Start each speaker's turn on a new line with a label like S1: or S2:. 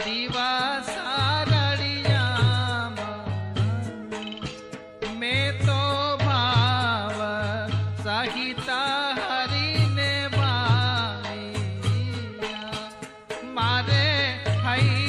S1: दिवसा मैं तो भाव सहित हरि ने बालिया मारे हई